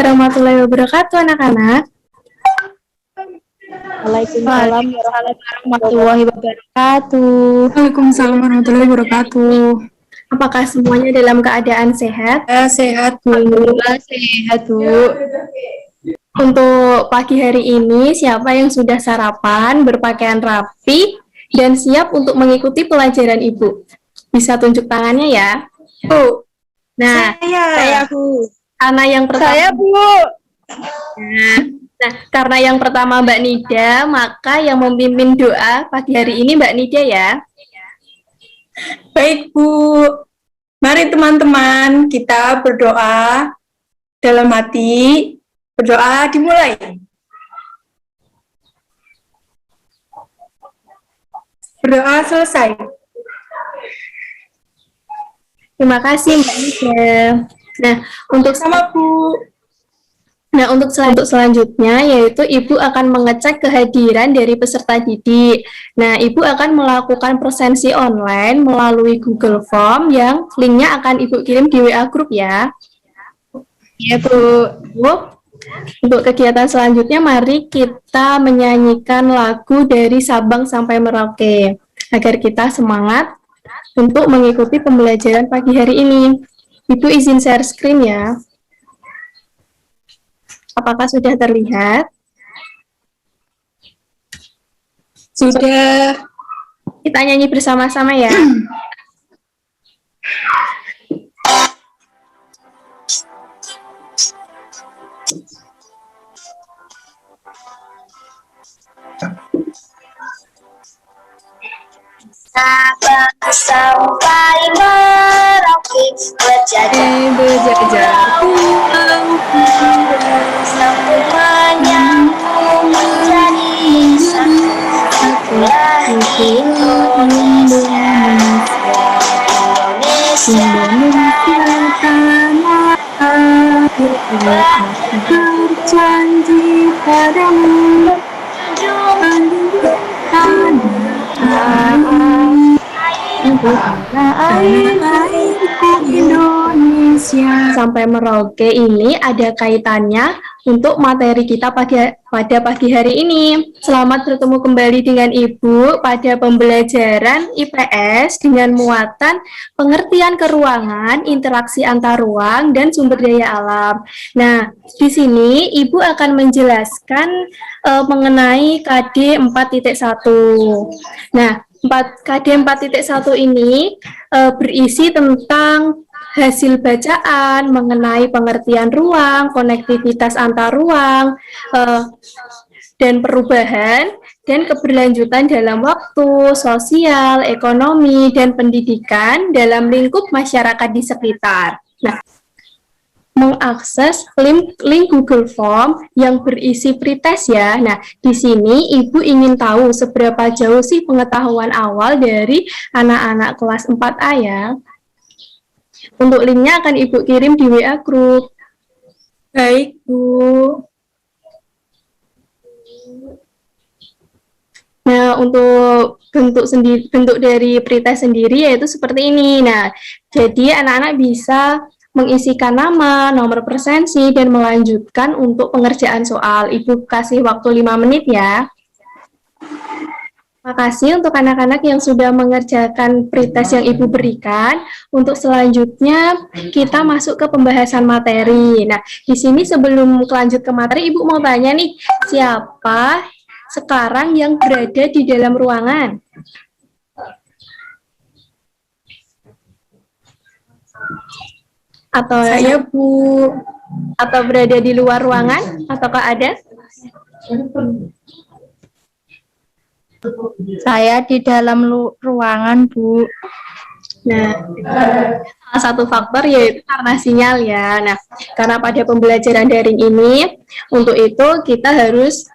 warahmatullahi wabarakatuh, anak-anak. Waalaikumsalam warahmatullahi wabarakatuh. Waalaikumsalam warahmatullahi wabarakatuh. Apakah semuanya dalam keadaan sehat? Sehat, Bu. Alhamdulillah sehat, Bu. Untuk pagi hari ini, siapa yang sudah sarapan, berpakaian rapi, dan siap untuk mengikuti pelajaran Ibu? Bisa tunjuk tangannya ya, Bu. Nah, Saya, Bu. Karena yang pertama, Saya, Bu. Nah, karena yang pertama Mbak Nida, maka yang memimpin doa pagi hari ini Mbak Nida ya. Baik, Bu. Mari teman-teman kita berdoa dalam hati. Berdoa dimulai. Berdoa selesai. Terima kasih Mbak Nida. Nah, untuk selanjutnya yaitu Ibu akan mengecek kehadiran dari peserta didik. Nah, Ibu akan melakukan presensi online melalui Google Form yang linknya akan Ibu kirim di WA Group ya. Ya, Bu. Untuk kegiatan selanjutnya, mari kita menyanyikan lagu dari Sabang sampai Merauke agar kita semangat untuk mengikuti pembelajaran pagi hari ini. Ibu izin share screen ya. Apakah sudah terlihat? Sudah. Kita nyanyi bersama-sama ya. Sabang sampai Merauke berjajar sampai menyambung menjadi satu lagi Indonesia berjanji padamu Indonesia. Sampai Merauke ini ada kaitannya untuk materi kita pada pagi hari ini. Selamat bertemu kembali dengan Ibu pada pembelajaran IPS dengan muatan pengertian keruangan, interaksi antar ruang, dan sumber daya alam. Nah, di sini Ibu akan menjelaskan mengenai KD 4.1. Nah, KD 4.1 ini berisi tentang hasil bacaan mengenai pengertian ruang, konektivitas antar ruang, dan perubahan dan keberlanjutan dalam waktu, sosial, ekonomi, dan pendidikan dalam lingkup masyarakat di sekitar. Nah, mengakses link Google Form yang berisi pretest ya. Nah, di sini Ibu ingin tahu seberapa jauh sih pengetahuan awal dari anak-anak kelas 4A ya. Untuk linknya akan Ibu kirim di WA Group. Baik, Bu. Nah, untuk bentuk dari pretest sendiri yaitu seperti ini. Nah, jadi anak-anak bisa mengisikan nama, nomor presensi, dan melanjutkan untuk pengerjaan soal. Ibu kasih waktu 5 menit ya. Terima kasih untuk anak-anak yang sudah mengerjakan pretest yang Ibu berikan. Untuk selanjutnya, kita masuk ke pembahasan materi. Nah, di sini sebelum lanjut ke materi, Ibu mau tanya nih, siapa sekarang yang berada di dalam ruangan? Atau Saya, Bu. Atau berada di luar ruangan? Ataukah ada? Saya di dalam ruangan, Bu. Nah, salah satu faktor yaitu karena sinyal ya. Nah, karena pada pembelajaran daring ini, untuk itu kita harus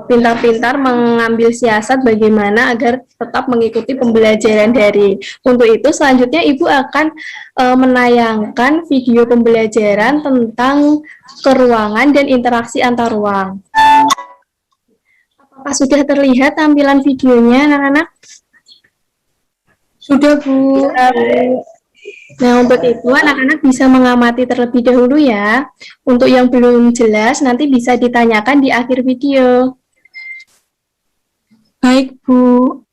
pintar-pintar mengambil siasat bagaimana agar tetap mengikuti pembelajaran daring. Untuk itu, selanjutnya Ibu akan menayangkan video pembelajaran tentang keruangan dan interaksi antar ruang. Apakah sudah terlihat tampilan videonya, anak-anak? Sudah, Bu. Nah, untuk itu anak-anak bisa mengamati terlebih dahulu ya. Untuk yang belum jelas, nanti bisa ditanyakan di akhir video. Baik, Bu.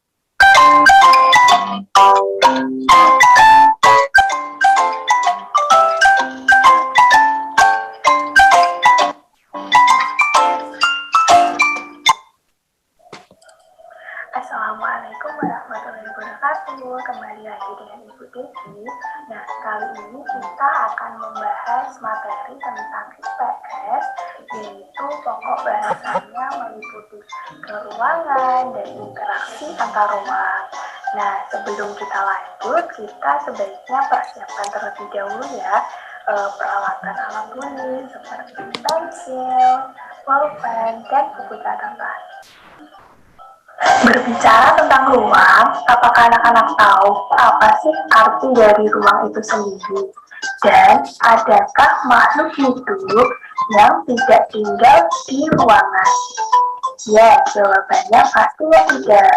Assalamualaikum warahmatullahi wabarakatuh. Kembali lagi dengan Ibu Devi. Nah, kali ini kita akan membahas materi tentang IPS, yaitu pokok bahasannya meliputi keruangan dan interaksi antar ruang. Nah, sebelum kita lanjut, kita sebaiknya persiapkan terlebih dahulu ya peralatan alat tulis seperti pensil, pulpen, dan buku catatan. Berbicara tentang ruang, apakah anak-anak tahu apa sih arti dari ruang itu sendiri? Dan adakah makhluk hidup yang tidak tinggal di ruangan? Ya, jawabannya pastinya tidak.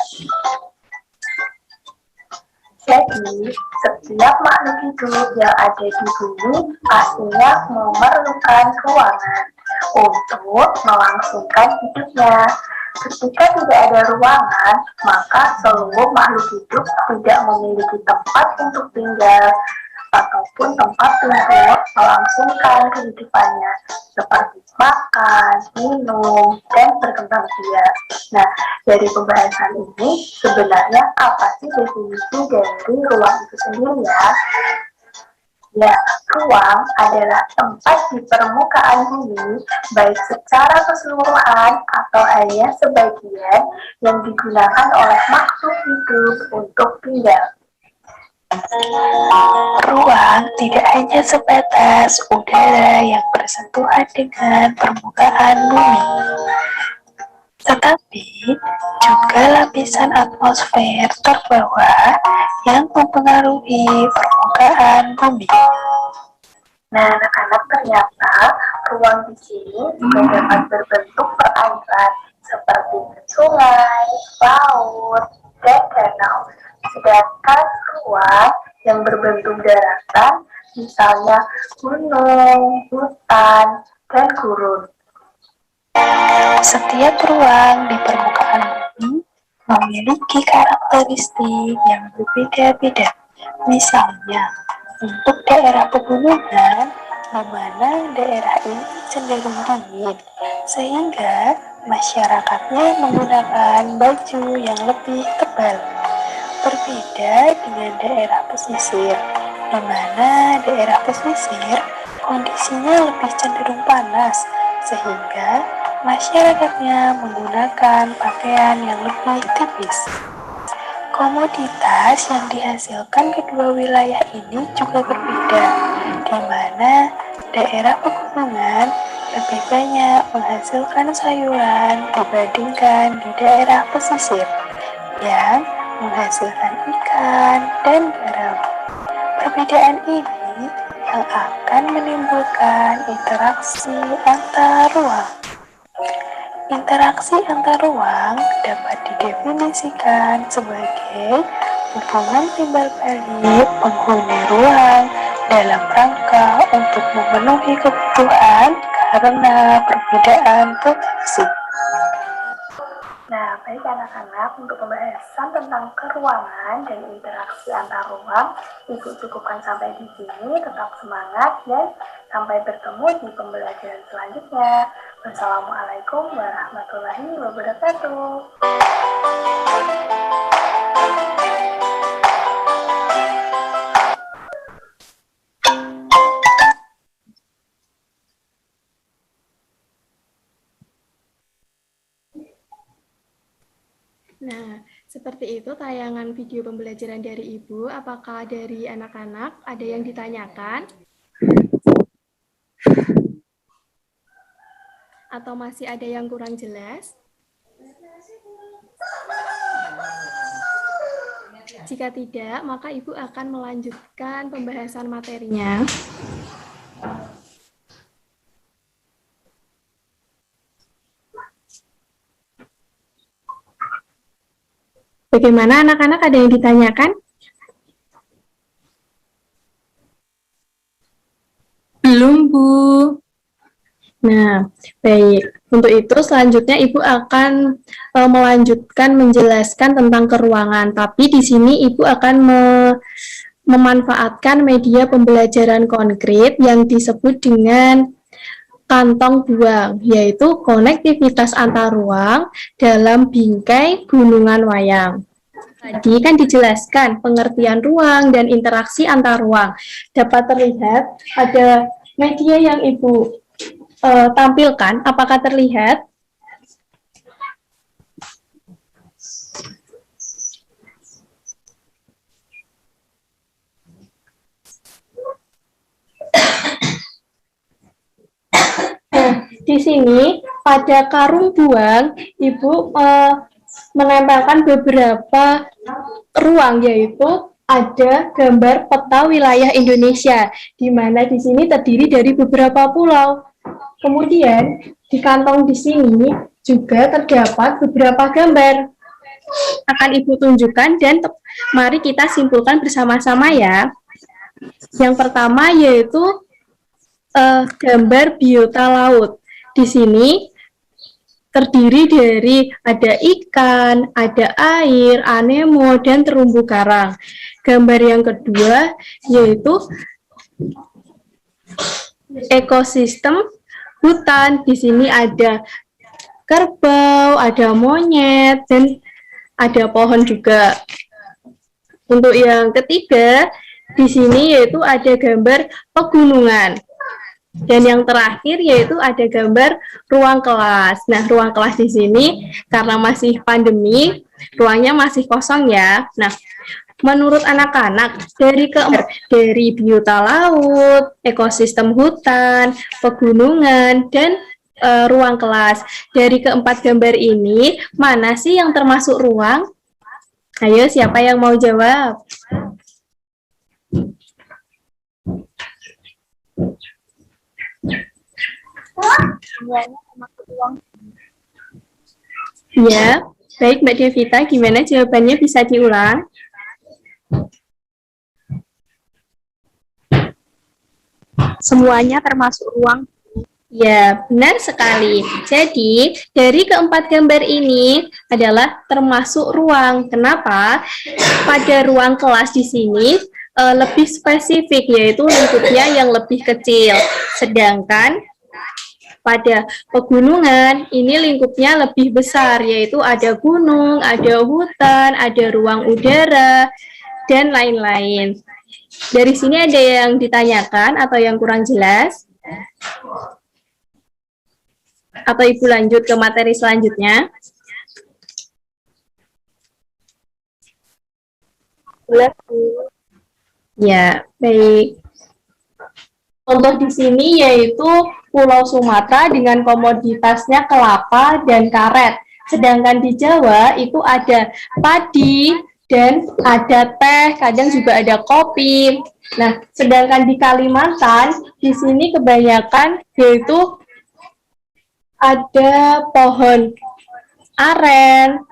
Jadi, setiap makhluk hidup yang ada di bumi pastinya memerlukan ruangan untuk melangsungkan hidupnya. Ketika tidak ada ruangan, maka seluruh makhluk hidup tidak memiliki tempat untuk tinggal ataupun tempat untuk melangsungkan kehidupannya, seperti makan, minum, dan berkembang biak. Nah, dari pembahasan ini, sebenarnya apa sih definisi dari ruang itu sendiri ya? Ya, ruang adalah tempat di permukaan bumi, baik secara keseluruhan atau hanya sebagian yang digunakan oleh makhluk hidup untuk tinggal. Ruang tidak hanya sebatas udara yang bersentuhan dengan permukaan bumi, tetapi juga lapisan atmosfer terbawah yang mempengaruhi permukaan bumi. Nah, anak-anak, ternyata ruang di sini juga dapat berbentuk perairan seperti sungai, laut, dan danau. Sedangkan ruang yang berbentuk daratan, misalnya gunung, hutan, dan gurun. Setiap ruang di permukaan bumi memiliki karakteristik yang berbeda-beda. Misalnya, untuk daerah pegunungan, di mana daerah ini cenderung dingin, sehingga masyarakatnya menggunakan baju yang lebih tebal. Berbeda dengan daerah pesisir, di mana daerah pesisir kondisinya lebih cenderung panas, sehingga masyarakatnya menggunakan pakaian yang lebih tipis. Komoditas yang dihasilkan kedua wilayah ini juga berbeda, di mana daerah pegunungan lebih banyak menghasilkan sayuran dibandingkan di daerah pesisir yang menghasilkan ikan dan garam. Perbedaan ini yang akan menimbulkan interaksi antar ruang. Interaksi antar ruang dapat didefinisikan sebagai hubungan timbal balik penghuni ruang dalam rangka untuk memenuhi kebutuhan karena perbedaan posisi. Nah, baik anak-anak, untuk pembahasan tentang keruangan dan interaksi antar ruang, Ibu cukupkan sampai di sini. Tetap semangat dan sampai bertemu di pembelajaran selanjutnya. Wassalamualaikum warahmatullahi wabarakatuh. Nah, seperti itu tayangan video pembelajaran dari Ibu. Apakah dari anak-anak ada yang ditanyakan? Atau masih ada yang kurang jelas? Jika tidak, maka Ibu akan melanjutkan pembahasan materinya. Bagaimana anak-anak, ada yang ditanyakan? Belum, Bu. Nah, baik. Untuk itu selanjutnya Ibu akan melanjutkan menjelaskan tentang keruangan. Tapi di sini Ibu akan memanfaatkan media pembelajaran konkret yang disebut dengan kantong buang, yaitu konektivitas antar ruang dalam bingkai gunungan wayang. Tadi kan dijelaskan pengertian ruang dan interaksi antar ruang. Dapat terlihat ada media yang Ibu tampilkan. Apakah terlihat? Di sini pada karung buang, Ibu menempelkan beberapa ruang, yaitu ada gambar peta wilayah Indonesia, di mana di sini terdiri dari beberapa pulau. Kemudian di kantong di sini juga terdapat beberapa gambar. Akan Ibu tunjukkan dan mari kita simpulkan bersama-sama ya. Yang pertama yaitu gambar biota laut. Di sini terdiri dari ada ikan, ada air, anemo, dan terumbu karang. Gambar yang kedua yaitu ekosistem hutan. Di sini ada kerbau, ada monyet, dan ada pohon juga. Untuk yang ketiga, di sini yaitu ada gambar pegunungan. Dan yang terakhir yaitu ada gambar ruang kelas. Nah, ruang kelas di sini karena masih pandemi, ruangnya masih kosong ya. Nah, menurut anak-anak dari biota laut, ekosistem hutan, pegunungan, dan ruang kelas. Dari keempat gambar ini, mana sih yang termasuk ruang? Ayo, siapa yang mau jawab? Ya, baik Mbak Devita, gimana jawabannya, bisa diulang? Semuanya termasuk ruang. Ya, benar sekali. Jadi, dari keempat gambar ini adalah termasuk ruang. Kenapa? Pada ruang kelas di sini lebih spesifik, yaitu lingkupnya yang lebih kecil. Sedangkan pada pegunungan, ini lingkupnya lebih besar, yaitu ada gunung, ada hutan, ada ruang udara, dan lain-lain. Dari sini ada yang ditanyakan atau yang kurang jelas? Atau Ibu lanjut ke materi selanjutnya? Boleh, Bu. Ya, baik. Contoh di sini yaitu Pulau Sumatera dengan komoditasnya kelapa dan karet. Sedangkan di Jawa itu ada padi dan ada teh, kadang juga ada kopi. Nah, sedangkan di Kalimantan, di sini kebanyakan yaitu ada pohon aren,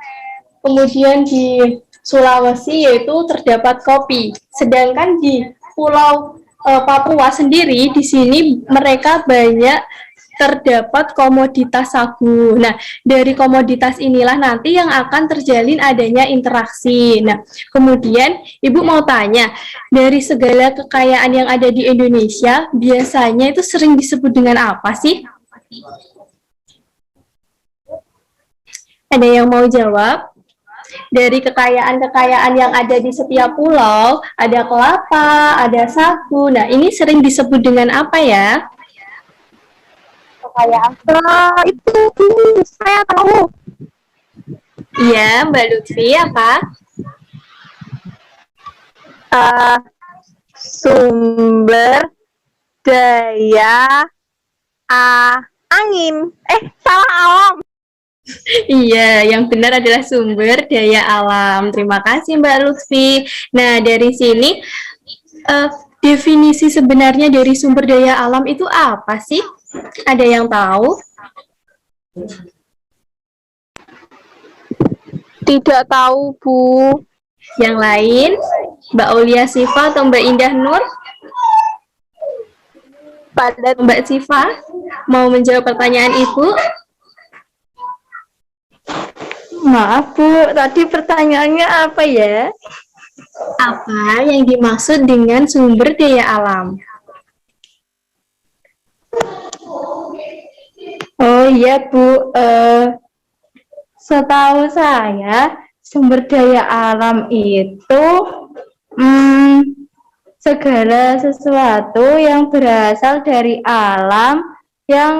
kemudian di Sulawesi yaitu terdapat kopi. Sedangkan di Pulau Papua sendiri, di sini mereka banyak terdapat komoditas sagu. Nah, dari komoditas inilah nanti yang akan terjalin adanya interaksi. Nah, kemudian Ibu mau tanya, dari segala kekayaan yang ada di Indonesia, biasanya itu sering disebut dengan apa sih? Ada yang mau jawab? Dari kekayaan-kekayaan yang ada di setiap pulau, ada kelapa, ada sagu. Nah, ini sering disebut dengan apa ya? Kekayaan itu saya tahu. Iya, Mbak Lutfi, apa? Sumber daya angin. Salah alam. Iya, yang benar adalah sumber daya alam. Terima kasih Mbak Lutfi. Nah, dari sini definisi sebenarnya dari sumber daya alam itu apa sih? Ada yang tahu? Tidak tahu, Bu. Yang lain? Mbak Aulia Siva atau Mbak Indah Nur? padat. Mbak Siva, mau menjawab pertanyaan Ibu? Maaf Bu, tadi pertanyaannya apa ya? Apa yang dimaksud dengan sumber daya alam? Oh iya Bu, setahu saya sumber daya alam itu segala sesuatu yang berasal dari alam yang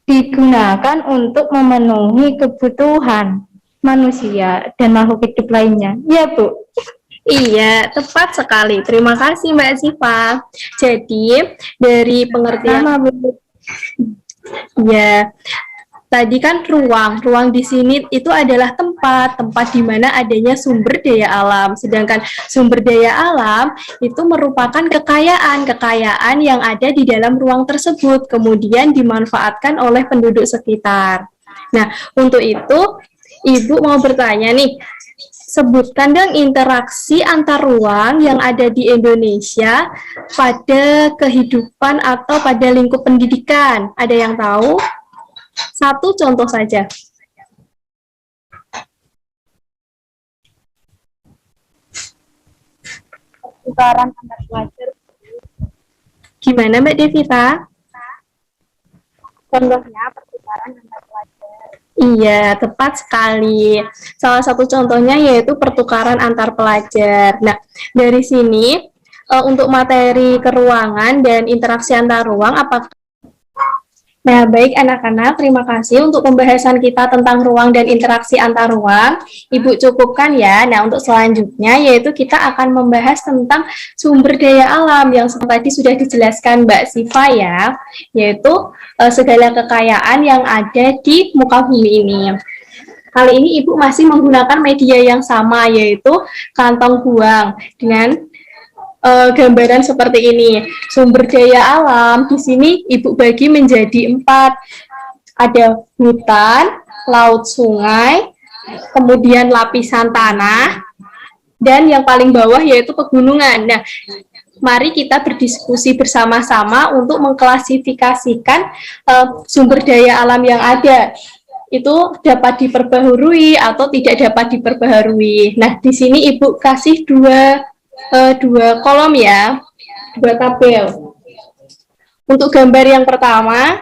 digunakan untuk memenuhi kebutuhan manusia dan makhluk hidup lainnya. Ya Bu. Iya, tepat sekali. Terima kasih Mbak Siva. Jadi, dari pengertian Sama Bu. ya, tadi kan ruang di sini itu adalah tempat di mana adanya sumber daya alam. Sedangkan sumber daya alam itu merupakan kekayaan yang ada di dalam ruang tersebut, kemudian dimanfaatkan oleh penduduk sekitar. Nah, untuk itu Ibu mau bertanya nih, sebutkan dong interaksi antar ruang yang ada di Indonesia pada kehidupan atau pada lingkup pendidikan. Ada yang tahu? Satu contoh saja. Pertukaran antar pelajar. Gimana Mbak Devita? Contohnya pertukaran antar pelajar. Iya, tepat sekali. Salah satu contohnya yaitu pertukaran antar pelajar. Nah, dari sini untuk materi keruangan dan interaksi antar ruang, apakah Nah, baik anak-anak, terima kasih untuk pembahasan kita tentang ruang dan interaksi antar ruang. Ibu cukupkan ya. Nah, untuk selanjutnya yaitu kita akan membahas tentang sumber daya alam yang tadi sudah dijelaskan Mbak Siva ya, yaitu segala kekayaan yang ada di muka bumi ini. Kali ini Ibu masih menggunakan media yang sama, yaitu kantong buang dengan gambaran seperti ini. Sumber daya alam di sini Ibu bagi menjadi 4. Ada hutan, laut, sungai, kemudian lapisan tanah, dan yang paling bawah yaitu pegunungan. Nah, mari kita berdiskusi bersama-sama untuk mengklasifikasikan sumber daya alam yang ada. Itu dapat diperbaharui atau tidak dapat diperbaharui. Nah, di sini Ibu kasih dua kolom ya, 2 tabel. Untuk gambar yang pertama,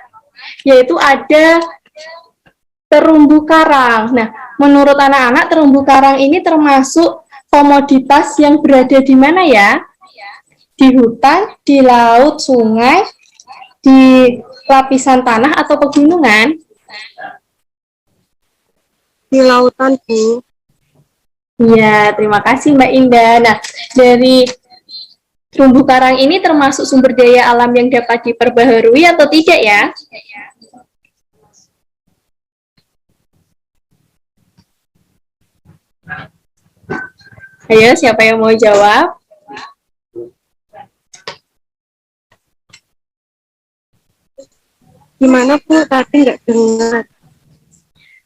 yaitu ada terumbu karang. Nah, menurut anak-anak terumbu karang ini termasuk komoditas yang berada di mana ya? Di hutan, di laut, sungai, di lapisan tanah atau pegunungan? Di lautan, Bu. Iya, terima kasih Mbak Indah. Nah, dari terumbu karang ini termasuk sumber daya alam yang dapat diperbaharui atau tidak ya? Ayo, siapa yang mau jawab? Gimana Bu? Tadi nggak dengar.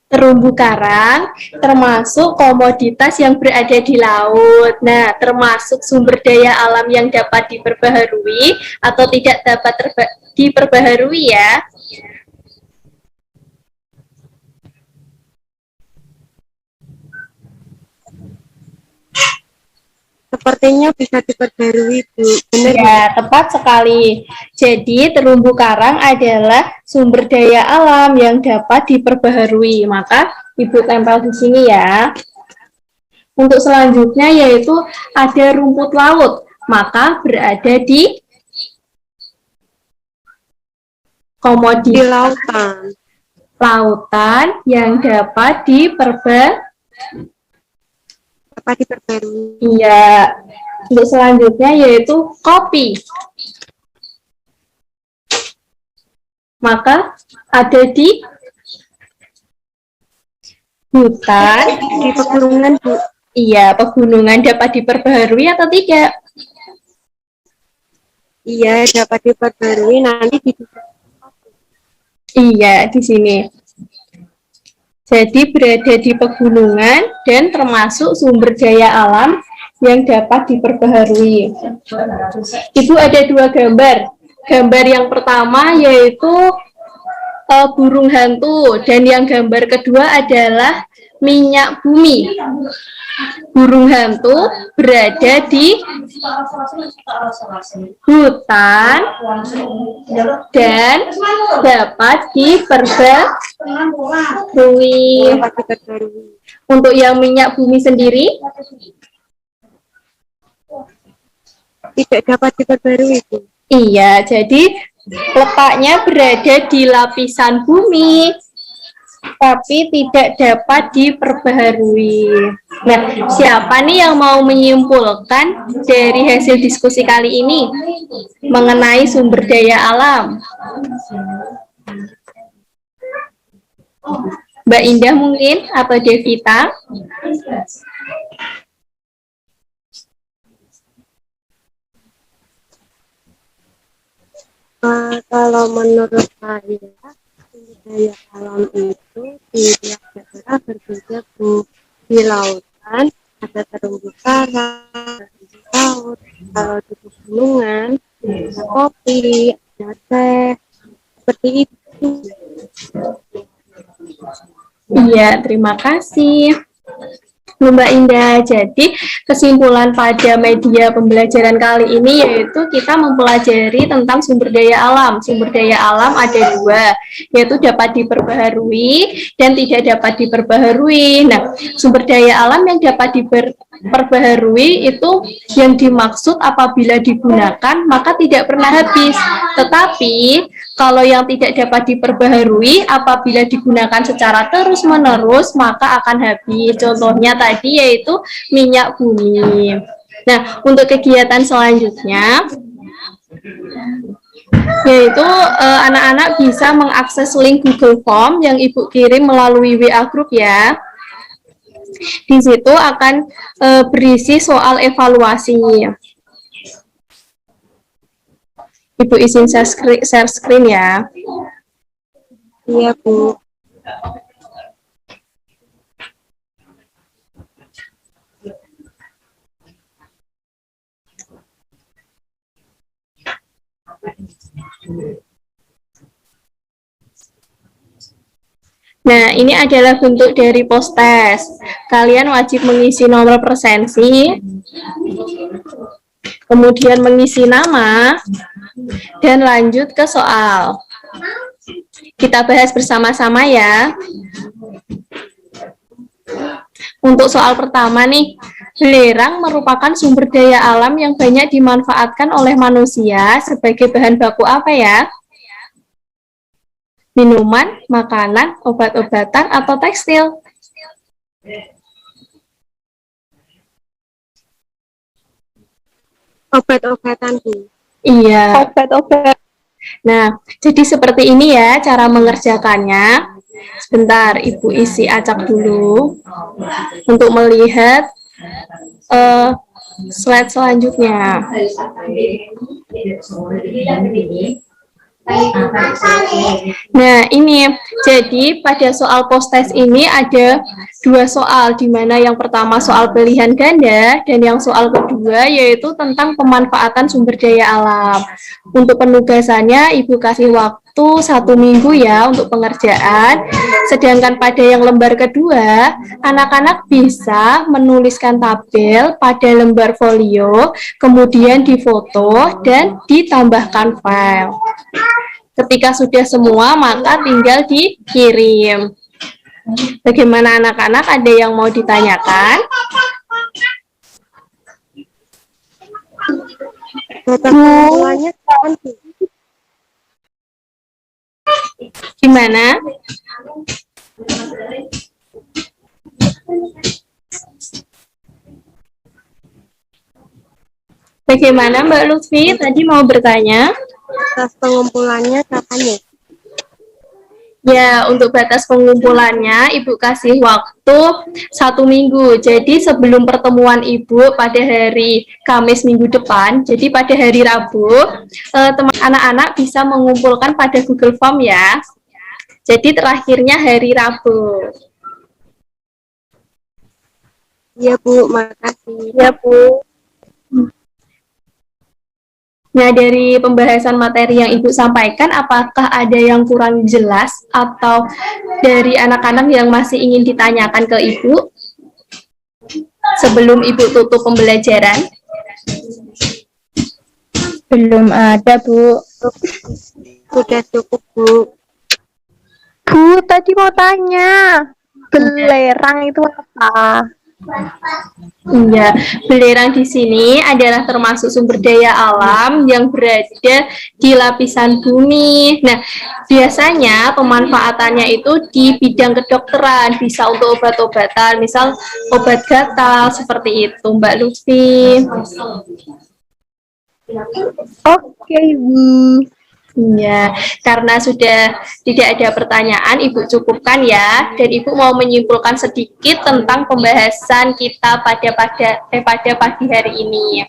Terumbu karang termasuk komoditas yang berada di laut. Nah, termasuk sumber daya alam yang dapat diperbaharui atau tidak dapat diperbaharui ya. Sepertinya bisa diperbarui, Bu. Benar Ya, tepat sekali. Jadi, terumbu karang adalah sumber daya alam yang dapat diperbaharui. Maka, Ibu tempel di sini ya. Untuk selanjutnya yaitu ada rumput laut. Maka berada di komoditas di lautan. lautan yang dapat diperbarui. Iya. Untuk selanjutnya yaitu kopi. Maka ada di hutan, di pegunungan, Bu. Iya, pegunungan dapat diperbaharui atau tidak? Iya, dapat diperbarui nanti di Iya, di sini. Jadi berada di pegunungan dan termasuk sumber daya alam yang dapat diperbaharui. Ibu ada 2 gambar. Gambar yang pertama yaitu burung hantu, dan yang gambar kedua adalah minyak bumi. Burung hantu berada di hutan dan dapat diperbarui. dapat diperbarui. Untuk yang minyak bumi sendiri, Tidak dapat diperbarui, Bu. iya, jadi letaknya berada di lapisan bumi, tapi tidak dapat diperbaharui. Nah, siapa nih yang mau menyimpulkan dari hasil diskusi kali ini mengenai sumber daya alam? Mbak Indah mungkin, atau Devita? Kalau menurut saya, sumber daya alam itu di tiap daerah berbeda, Bu. Di lautan ada terumbu karang, di laut. Kalau di pegunungan ada kopi, ada teh, seperti itu. Iya, terima kasih Mbak Indah. Jadi kesimpulan pada media pembelajaran kali ini yaitu kita mempelajari tentang sumber daya alam. Sumber daya alam ada dua, yaitu dapat diperbaharui dan tidak dapat diperbaharui. Nah, sumber daya alam yang dapat diperbaharui itu yang dimaksud apabila digunakan maka tidak pernah habis. Tetapi kalau yang tidak dapat diperbaharui apabila digunakan secara terus-menerus maka akan habis. Contohnya tadi yaitu minyak bumi. Nah, untuk kegiatan selanjutnya yaitu anak-anak bisa mengakses link Google Form yang Ibu kirim melalui WA Group ya. Di situ akan berisi soal evaluasi. Ibu izin share screen ya. Iya, Bu. Nah, ini adalah bentuk dari post test. Kalian wajib mengisi nomor presensi, kemudian mengisi nama, dan lanjut ke soal. Kita bahas bersama-sama ya. Untuk soal pertama nih, belerang merupakan sumber daya alam yang banyak dimanfaatkan oleh manusia sebagai bahan baku apa ya? Minuman, makanan, obat-obatan, atau tekstil? Obat-obatan, Bu. Iya. Obat-obat. Nah, jadi seperti ini ya cara mengerjakannya. Sebentar, Ibu isi acak dulu untuk melihat slide selanjutnya. Nah, ini jadi pada soal post test ini ada dua soal, di mana yang pertama soal pilihan ganda dan yang soal kedua yaitu tentang pemanfaatan sumber daya alam. Untuk penugasannya Ibu kasih waktu 1 minggu ya untuk pengerjaan. Sedangkan pada yang lembar kedua, anak-anak bisa menuliskan tabel pada lembar folio, kemudian difoto dan ditambahkan file. Ketika sudah semua, maka tinggal dikirim. Bagaimana anak-anak? Ada yang mau ditanyakan? Batas pengumpulannya kapan, Bu? Gimana? Bagaimana Mbak Lutfi? Tadi mau bertanya? Batas pengumpulannya kapan ya? Ya, untuk batas pengumpulannya Ibu kasih waktu 1 minggu. Jadi sebelum pertemuan Ibu pada hari Kamis minggu depan, jadi pada hari Rabu, anak-anak bisa mengumpulkan pada Google Form ya. Jadi terakhirnya hari Rabu. Iya, Bu. Makasih. Ya, Bu. Nah, dari pembahasan materi yang Ibu sampaikan, apakah ada yang kurang jelas atau dari anak-anak yang masih ingin ditanyakan ke Ibu sebelum Ibu tutup pembelajaran? Belum ada, Bu. Sudah cukup, Bu. Bu, tadi mau tanya, belerang itu apa? Iya, belerang di sini adalah termasuk sumber daya alam yang berada di lapisan bumi. Nah, biasanya pemanfaatannya itu di bidang kedokteran, bisa untuk obat-obatan, misal obat gatal, seperti itu, Mbak Lutfi. Oke, Bu. Iya, karena sudah tidak ada pertanyaan, Ibu cukupkan ya, dan Ibu mau menyimpulkan sedikit tentang pembahasan kita pada pagi hari ini.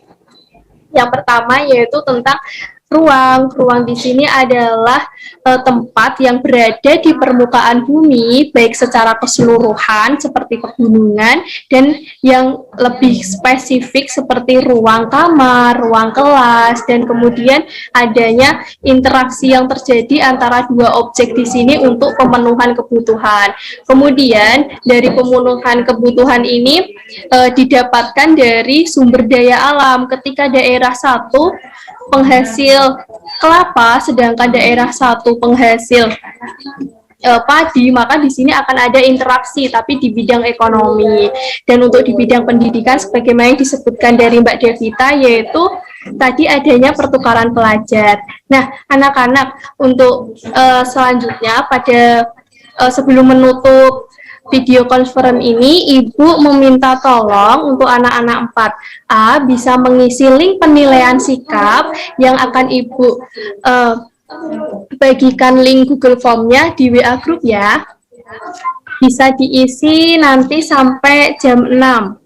Yang pertama yaitu tentang ruang. Ruang di sini adalah tempat yang berada di permukaan bumi, baik secara keseluruhan seperti pegunungan, dan yang lebih spesifik seperti ruang kamar, ruang kelas, dan kemudian adanya interaksi yang terjadi antara dua objek di sini untuk pemenuhan kebutuhan. Kemudian dari pemenuhan kebutuhan ini didapatkan dari sumber daya alam. Ketika daerah satu penghasil kelapa, sedangkan daerah satu penghasil padi, maka di sini akan ada interaksi, tapi di bidang ekonomi. Dan untuk di bidang pendidikan, sebagaimana yang disebutkan dari Mbak Devita, yaitu tadi adanya pertukaran pelajar. Nah, anak-anak, untuk selanjutnya pada sebelum menutup video conference ini, Ibu meminta tolong untuk anak-anak 4A bisa mengisi link penilaian sikap yang akan Ibu bagikan link Google Form-nya di WA Group ya. Bisa diisi nanti sampai jam 6.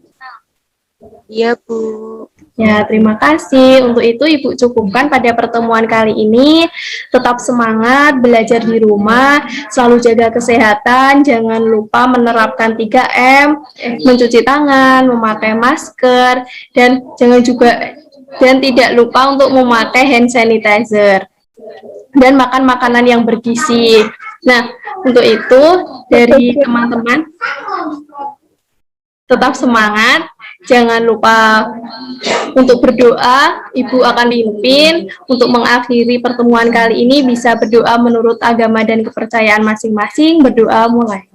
Iya, Bu. Ya, terima kasih. Untuk itu Ibu cukupkan pada pertemuan kali ini. Tetap semangat belajar di rumah, selalu jaga kesehatan, jangan lupa menerapkan 3M, mencuci tangan, memakai masker, dan tidak lupa untuk memakai hand sanitizer. Dan makan makanan yang bergizi. Nah, untuk itu dari teman-teman tetap semangat, jangan lupa untuk berdoa. Ibu akan pimpin untuk mengakhiri pertemuan kali ini, bisa berdoa menurut agama dan kepercayaan masing-masing. Berdoa mulai.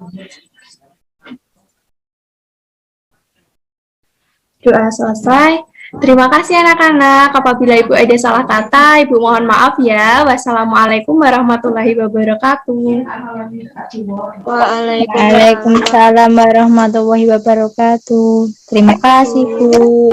Doa selesai. Terima kasih anak-anak. Apabila Ibu ada salah kata, Ibu mohon maaf ya. Wassalamualaikum warahmatullahi wabarakatuh. Waalaikumsalam warahmatullahi wabarakatuh. Terima kasih, Bu.